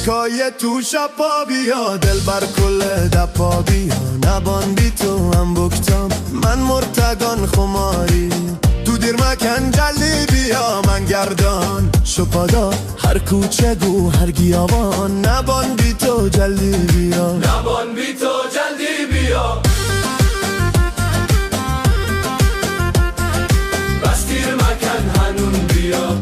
کای تو شپا بیا دل بر کل دپا بیا نبان بی تو هم بکتم من مرتگان خماری تو دیر مکن جلدی بیا من گردان شپادا هر کوچه گو هر گیاوان نبان بی تو جلدی بیا نبان بی تو جلدی بیا بس دیر مکن هنون بیا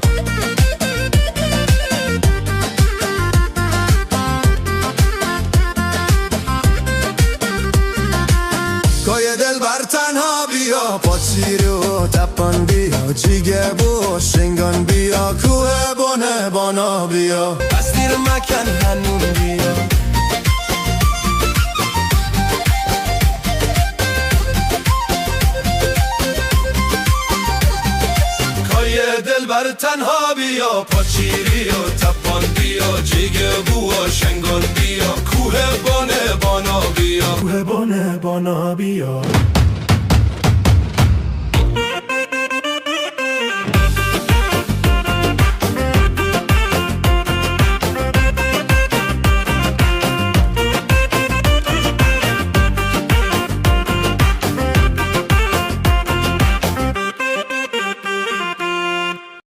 کای دل بر تنها بیا پاچیر و تپان بیا جیگه بو شنگان بیا کوه بانه بانا بیا بس دیر مکن هنون بیا کای دل بر تنها بیا پاچیری و تپان بیا جیگه بو و شنگان بیا کوه بانه بانا بیا کوه بانه بانا بیا